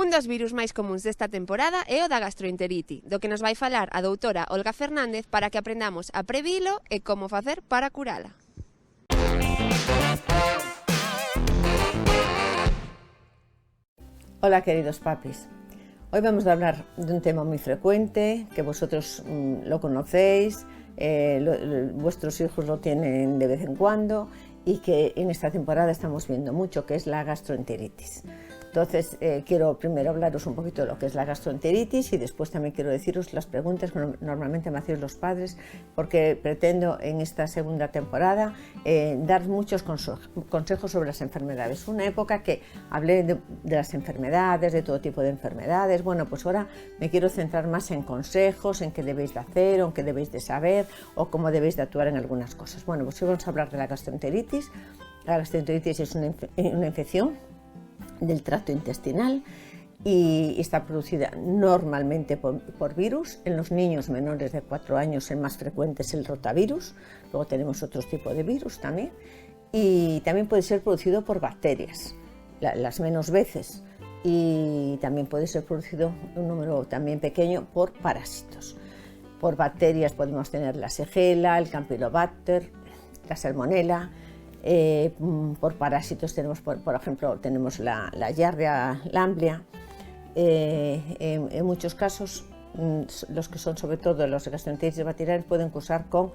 Un dos virus máis comuns desta temporada é o da gastroenterite, do que nos vai falar a doutora Olga Fernández para que aprendamos a previlo e como facer para curala. Hola queridos papis, hoy vamos a hablar de un tema muy frecuente, que vosotros lo conocéis, vuestros hijos lo tienen de vez en cuando y que en esta temporada estamos viendo mucho, que es la gastroenteritis. Entonces quiero primero hablaros un poquito de lo que es la gastroenteritis y después también quiero deciros las preguntas que normalmente me hacéis los padres, porque pretendo en esta segunda temporada dar muchos consejos sobre las enfermedades. Una época que hablé de las enfermedades, de todo tipo de enfermedades. Bueno, pues ahora me quiero centrar más en consejos, en qué debéis de hacer, o en qué debéis de saber, o cómo debéis de actuar en algunas cosas. Bueno, pues hoy vamos a hablar de la gastroenteritis. La gastroenteritis es una infección del tracto intestinal y está producida normalmente por virus. En los niños menores de 4 años el más frecuente es el rotavirus, luego tenemos otros tipos de virus también, y también puede ser producido por bacterias, las menos veces, y también puede ser producido un número también pequeño por parásitos. Por bacterias podemos tener la Shigella, el Campylobacter, la Salmonella. Por parásitos tenemos, por ejemplo, tenemos la Giardia lamblia. En muchos casos, los que son sobre todo los gastroenteritis bacterianos pueden cursar con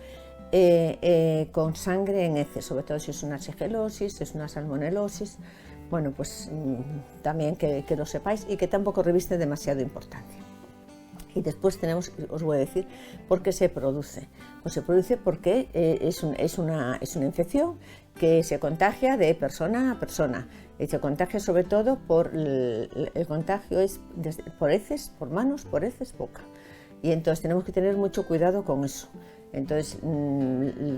sangre en heces, sobre todo si es una shigellosis, si es una salmonelosis. Bueno, pues también que lo sepáis y que tampoco reviste demasiada importancia. Y después tenemos, os voy a decir por qué se produce. Pues se produce porque es una infección que se contagia de persona a persona. Y se contagia sobre todo el contagio es por heces, por manos, por heces, boca. Y entonces tenemos que tener mucho cuidado con eso. Entonces,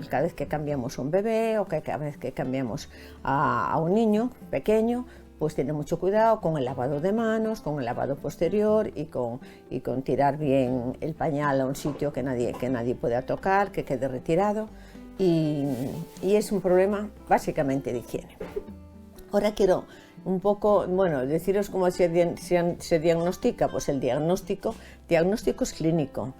cada vez que cambiamos a un bebé o cada vez que cambiamos a un niño pequeño, pues tener mucho cuidado con el lavado de manos, con el lavado posterior y con tirar bien el pañal a un sitio que nadie pueda tocar, que quede retirado. Y es un problema básicamente de higiene. Ahora quiero un poco, bueno, deciros cómo se diagnostica. Pues el diagnóstico es clínico.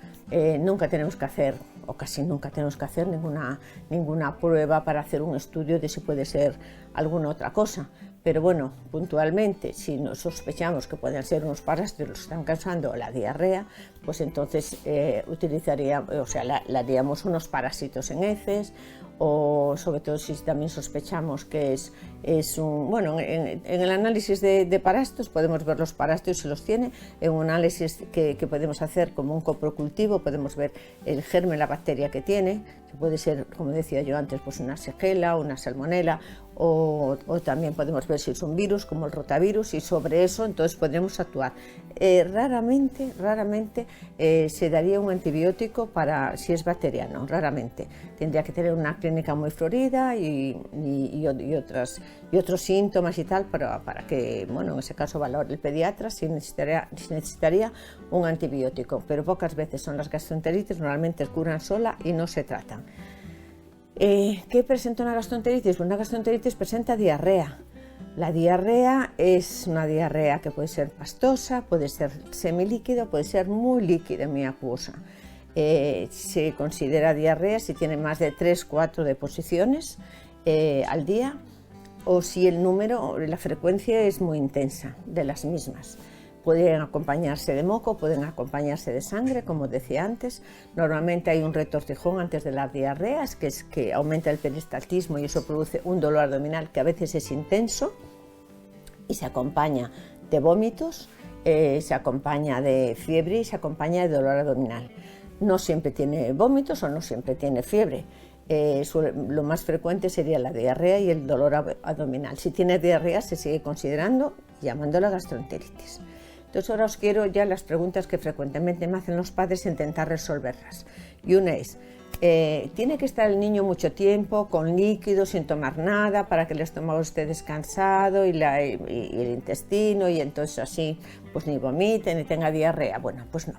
Nunca tenemos que hacer, o casi nunca tenemos que hacer ninguna prueba para hacer un estudio de si puede ser alguna otra cosa. Pero bueno, puntualmente, si nos sospechamos que pueden ser unos parásitos los que están causando la diarrea, pues entonces le haríamos unos parásitos en heces, o sobre todo si también sospechamos que es un... Bueno, en el análisis de parásitos podemos ver los parásitos si los tiene. En un análisis que podemos hacer como un coprocultivo podemos ver el germen, la bacteria que tiene, que puede ser, como decía yo antes, pues una Shigella, una Salmonella, o también podemos ver si es un virus como el rotavirus, y sobre eso entonces podremos actuar. Raramente se daría un antibiótico si es bacteriano, raramente. Tendría que tener una clínica muy florida y otros síntomas y tal para que, bueno, en ese caso valore el pediatra si necesitaría un antibiótico, pero pocas veces son las gastroenteritis, normalmente curan sola y no se tratan. ¿Qué presenta una gastroenteritis? Una gastroenteritis presenta diarrea. La diarrea es una diarrea que puede ser pastosa, puede ser semilíquida, puede ser muy líquida, muy acuosa. Se considera diarrea si tiene más de 3-4 deposiciones al día, o si la frecuencia es muy intensa de las mismas. Pueden acompañarse de moco, pueden acompañarse de sangre, como decía antes. Normalmente hay un retortijón antes de las diarreas, que es que aumenta el peristaltismo y eso produce un dolor abdominal que a veces es intenso y se acompaña de vómitos, se acompaña de fiebre y se acompaña de dolor abdominal. No siempre tiene vómitos o no siempre tiene fiebre. Lo más frecuente sería la diarrea y el dolor abdominal. Si tiene diarrea se sigue considerando y llamándola gastroenteritis. Entonces ahora os quiero ya las preguntas que frecuentemente me hacen los padres, intentar resolverlas. Y una es, ¿tiene que estar el niño mucho tiempo con líquidos sin tomar nada para que el estómago esté descansado y el intestino, y entonces así pues ni vomite ni tenga diarrea? Bueno, pues no.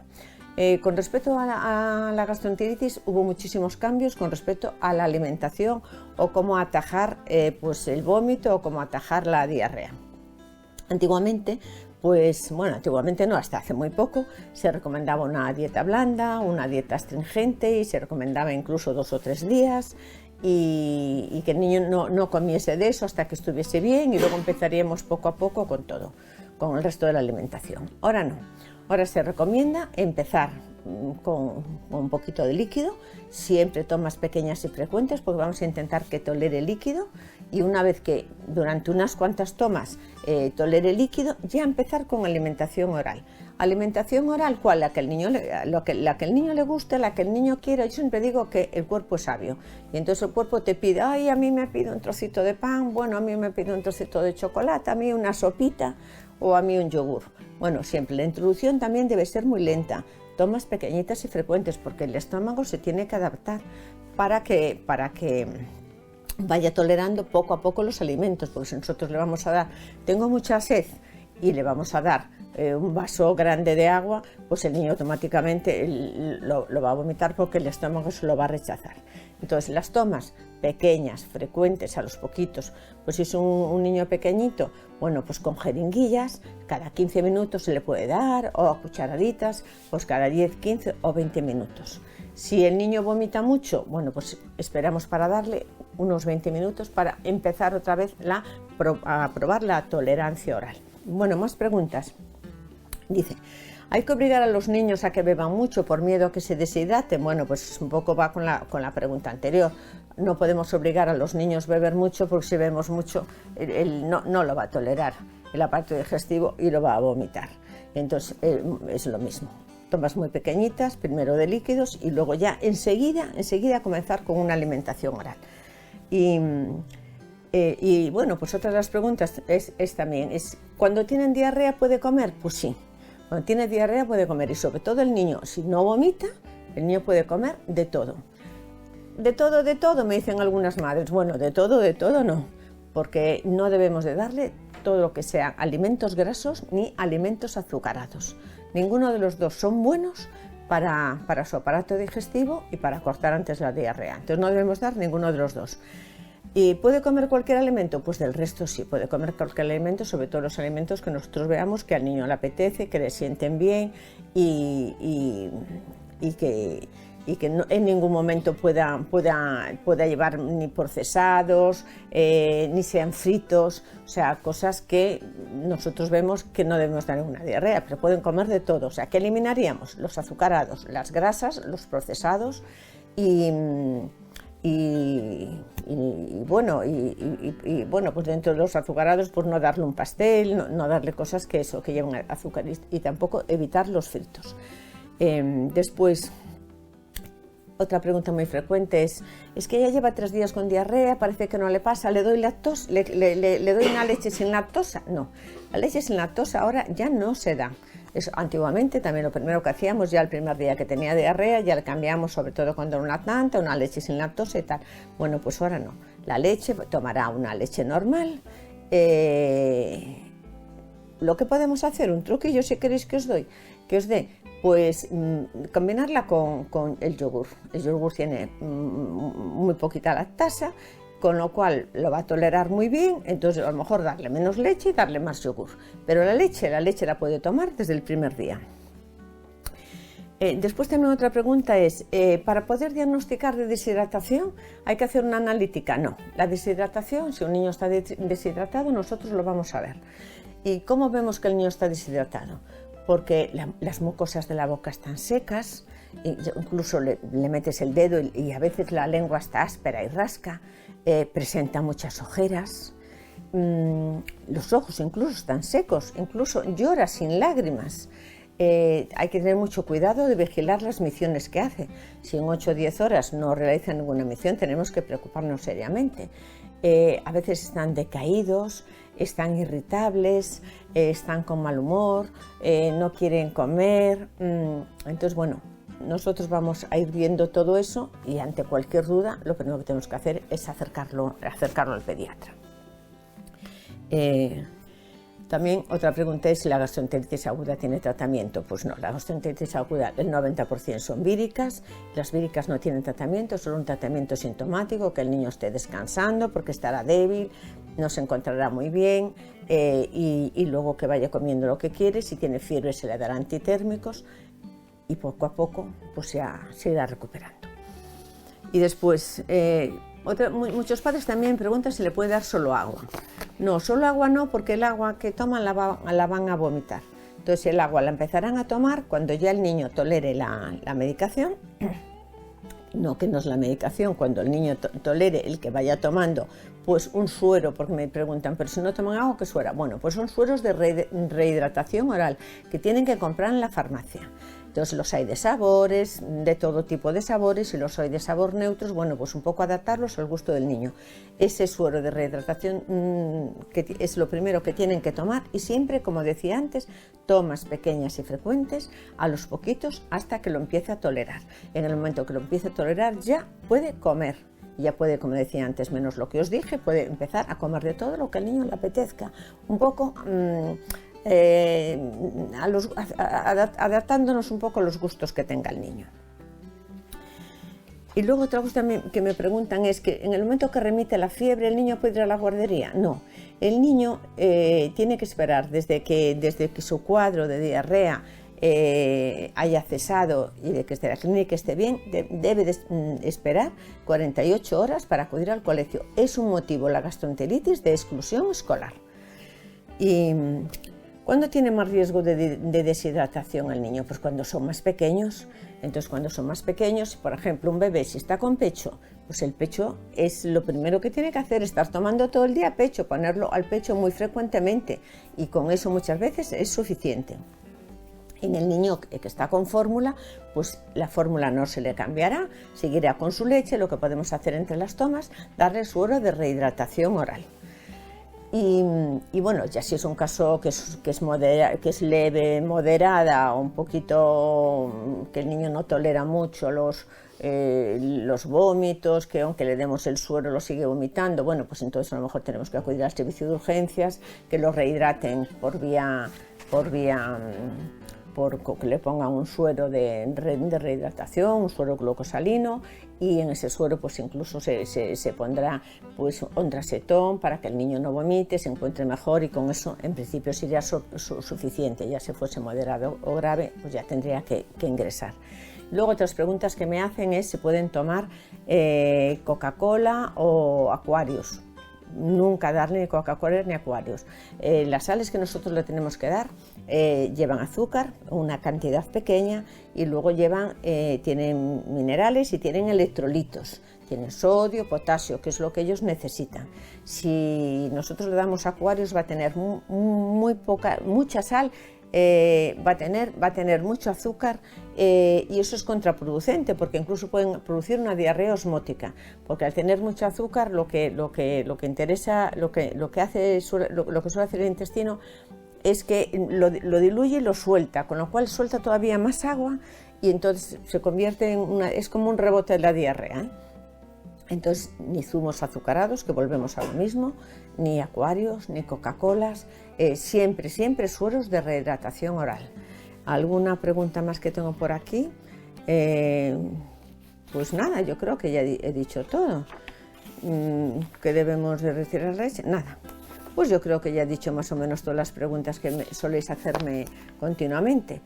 Con respecto a la gastroenteritis hubo muchísimos cambios con respecto a la alimentación o cómo atajar pues el vómito o cómo atajar la diarrea. Antiguamente Pues bueno, antiguamente no, hasta hace muy poco se recomendaba una dieta blanda, una dieta astringente y se recomendaba incluso 2 o 3 días y que el niño no comiese de eso hasta que estuviese bien y luego empezaríamos poco a poco con todo, con el resto de la alimentación. Ahora no, ahora se recomienda empezar con un poquito de líquido, siempre tomas pequeñas y frecuentes porque vamos a intentar que tolere líquido y una vez que durante unas cuantas tomas tolere líquido, ya empezar con alimentación oral. Alimentación oral, ¿cuál? La que el niño le guste, la que el niño quiera. Yo siempre digo que el cuerpo es sabio y entonces el cuerpo te pide, ay, a mí me pide un trocito de pan, bueno, a mí me pide un trocito de chocolate, a mí una sopita o a mí un yogur. Bueno, siempre la introducción también debe ser muy lenta, tomas pequeñitas y frecuentes porque el estómago se tiene que adaptar para que vaya tolerando poco a poco los alimentos, porque si nosotros le vamos a dar, tengo mucha sed y le vamos a dar un vaso grande de agua, pues el niño automáticamente lo va a vomitar porque el estómago se lo va a rechazar. Entonces las tomas pequeñas, frecuentes, a los poquitos, pues si es un niño pequeñito, bueno, pues con jeringuillas, cada 15 minutos se le puede dar, o a cucharaditas, pues cada 10, 15 o 20 minutos. Si el niño vomita mucho, bueno, pues esperamos para darle unos 20 minutos para empezar otra vez a probar la tolerancia oral. Bueno, más preguntas. Dice, ¿hay que obligar a los niños a que beban mucho por miedo a que se deshidraten? Bueno, pues un poco va con la pregunta anterior. No podemos obligar a los niños a beber mucho porque si bebemos mucho, él no lo va a tolerar, el aparato digestivo, y lo va a vomitar. Entonces, es lo mismo. Tomas muy pequeñitas, primero de líquidos y luego ya enseguida comenzar con una alimentación oral. Y bueno, pues otra de las preguntas es también, ¿cuando tienen diarrea puede comer? Pues sí, cuando tiene diarrea puede comer y sobre todo el niño, si no vomita, el niño puede comer de todo. De todo, me dicen algunas madres. Bueno, de todo no, porque no debemos de darle todo lo que sean alimentos grasos ni alimentos azucarados. Ninguno de los dos son buenos para su aparato digestivo y para cortar antes la diarrea. Entonces no debemos dar ninguno de los dos. ¿Y puede comer cualquier alimento? Pues del resto sí, puede comer cualquier alimento, sobre todo los alimentos que nosotros veamos que al niño le apetece, que le sienten bien y que en ningún momento pueda llevar ni procesados, ni sean fritos, o sea, cosas que nosotros vemos que no debemos dar ninguna diarrea, pero pueden comer de todo. O sea, ¿qué eliminaríamos? Los azucarados, las grasas, los procesados y bueno, pues dentro de los azucarados, pues no darle un pastel, no darle cosas que llevan azúcar y tampoco evitar los fritos. Después, otra pregunta muy frecuente es que ella lleva 3 días con diarrea, parece que no le pasa, ¿le doy lactosa? ¿Le doy una leche sin lactosa? No, la leche sin lactosa ahora ya no se da. Antiguamente también lo primero que hacíamos, ya el primer día que tenía diarrea, ya le cambiamos, sobre todo cuando era una lactante, una leche sin lactosa y tal. Bueno, pues ahora no, la leche tomará una leche normal. Lo que podemos hacer, un truquillo si queréis que os dé, pues combinarla con el yogur. El yogur tiene muy poquita lactasa, con lo cual lo va a tolerar muy bien, entonces a lo mejor darle menos leche y darle más yogur. Pero la leche la puede tomar desde el primer día. Después también otra pregunta es, ¿para poder diagnosticar de deshidratación hay que hacer una analítica? No, la deshidratación, si un niño está deshidratado, nosotros lo vamos a ver. ¿Y cómo vemos que el niño está deshidratado? Porque las mucosas de la boca están secas, incluso le metes el dedo y a veces la lengua está áspera y rasca, presenta muchas ojeras, los ojos incluso están secos, incluso llora sin lágrimas. Hay que tener mucho cuidado de vigilar las misiones que hace. Si en 8 o 10 horas no realiza ninguna misión, tenemos que preocuparnos seriamente. A veces están decaídos, están irritables, están con mal humor, no quieren comer. Entonces, bueno, nosotros vamos a ir viendo todo eso y ante cualquier duda lo primero que tenemos que hacer es acercarlo al pediatra. También otra pregunta es si la gastroenteritis aguda tiene tratamiento. Pues no, la gastroenteritis aguda el 90% son víricas, las víricas no tienen tratamiento, solo un tratamiento sintomático, que el niño esté descansando porque estará débil, no se encontrará muy bien, y luego que vaya comiendo lo que quiere. Si tiene fiebre se le dará antitérmicos y poco a poco pues se irá recuperando. Y después, muchos padres también preguntan si le puede dar solo agua. No, solo agua no, porque el agua que toman la van a vomitar. Entonces el agua la empezarán a tomar cuando ya el niño tolere la medicación. No, que no es la medicación, cuando el niño tolere el que vaya tomando pues un suero, porque me preguntan, pero si no toman agua, ¿qué suero? Bueno, pues son sueros de rehidratación oral que tienen que comprar en la farmacia. Entonces los hay de sabores, de todo tipo de sabores, y los hay de sabor neutros, bueno, pues un poco adaptarlos al gusto del niño. Ese suero de rehidratación que es lo primero que tienen que tomar, y siempre, como decía antes, tomas pequeñas y frecuentes, a los poquitos, hasta que lo empiece a tolerar. En el momento que lo empiece a tolerar ya puede comer. Ya puede, como decía antes, menos lo que os dije, puede empezar a comer de todo lo que al niño le apetezca. Un poco adaptándonos un poco a los gustos que tenga el niño. Y luego otra cosa que me preguntan es que en el momento que remite la fiebre, ¿el niño puede ir a la guardería? No, el niño tiene que esperar desde que su cuadro de diarrea haya cesado y de que la clínica esté bien, debe esperar 48 horas para acudir al colegio. Es un motivo, la gastroenteritis, de exclusión escolar. Y ¿cuándo tiene más riesgo de deshidratación el niño? Pues cuando son más pequeños. Entonces, cuando son más pequeños, por ejemplo, un bebé, si está con pecho, pues el pecho es lo primero que tiene que hacer, estar tomando todo el día pecho, ponerlo al pecho muy frecuentemente, y con eso muchas veces es suficiente. En el niño que está con fórmula, pues la fórmula no se le cambiará, seguirá con su leche. Lo que podemos hacer entre las tomas, darle suero de rehidratación oral. Y bueno, ya si es un caso que es leve, moderada, o un poquito que el niño no tolera mucho los vómitos, que aunque le demos el suero lo sigue vomitando, bueno, pues entonces a lo mejor tenemos que acudir al servicio de urgencias, que lo rehidraten que le pongan un suero de rehidratación, un suero glucosalino, y en ese suero pues incluso se pondrá pues ondrasetón para que el niño no vomite, se encuentre mejor, y con eso en principio sería suficiente. Ya si fuese moderado o grave, pues ya tendría que ingresar. Luego otras preguntas que me hacen es si pueden tomar Coca-Cola o Aquarius. Nunca darle ni Coca-Cola ni Aquarius. Las sales que nosotros le tenemos que dar llevan azúcar, una cantidad pequeña, y luego tienen minerales y tienen electrolitos. Tienen sodio, potasio, que es lo que ellos necesitan. Si nosotros le damos Aquarius, va a tener mucha sal, va a tener mucho azúcar, y eso es contraproducente, porque incluso pueden producir una diarrea osmótica, porque al tener mucho azúcar lo que suele hacer el intestino es que lo diluye y lo suelta, con lo cual suelta todavía más agua, y entonces se convierte es como un rebote de la diarrea, Entonces, ni zumos azucarados, que volvemos a lo mismo, ni Aquarius, ni Coca-Colas, siempre sueros de rehidratación oral. ¿Alguna pregunta más que tengo por aquí? Pues nada, yo creo que ya he dicho todo. ¿Que debemos de retirar leche? Nada. Pues yo creo que ya he dicho más o menos todas las preguntas que soléis hacerme continuamente.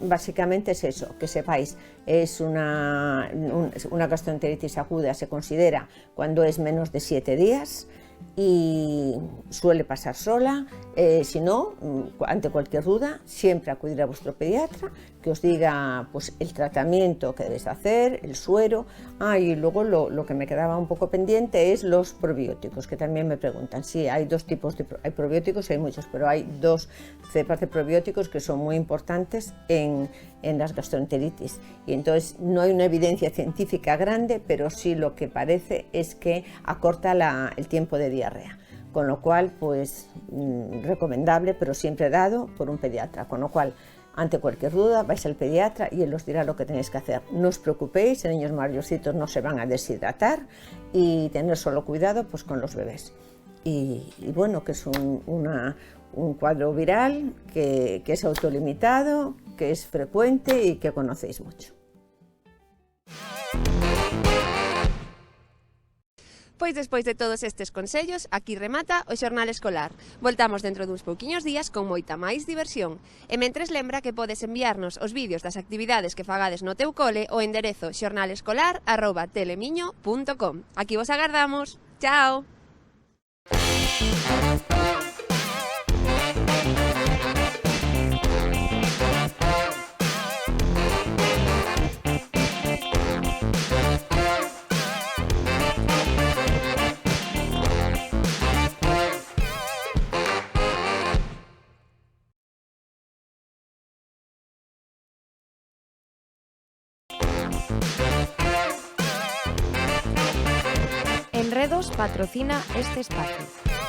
Básicamente es eso, que sepáis, es una gastroenteritis aguda, se considera cuando es menos de 7 días y suele pasar sola. Si no, ante cualquier duda, siempre acudir a vuestro pediatra, que os diga pues, el tratamiento que debéis hacer, el suero. Y luego lo que me quedaba un poco pendiente es los probióticos, que también me preguntan. Sí, hay dos tipos hay probióticos, hay muchos, pero hay dos cepas de probióticos que son muy importantes en las gastroenteritis. Y entonces no hay una evidencia científica grande, pero sí lo que parece es que acorta el tiempo de diarrea. Con lo cual, pues recomendable, pero siempre dado por un pediatra. Con lo cual, ante cualquier duda, vais al pediatra y él os dirá lo que tenéis que hacer. No os preocupéis, en niños mayorcitos no se van a deshidratar, y tener solo cuidado pues, con los bebés. Y bueno, que es un cuadro viral que es autolimitado, que es frecuente y que conocéis mucho. Pois despois de todos estes consellos, aquí remata o xornal escolar. Voltamos dentro duns pouquiños días con moita máis diversión. E mentres lembra que podes enviarnos os vídeos das actividades que fagades no teu cole ao enderezo xornalescolar@telemiño.com. Aquí vos agardamos. Chao! Enredos patrocina este espacio.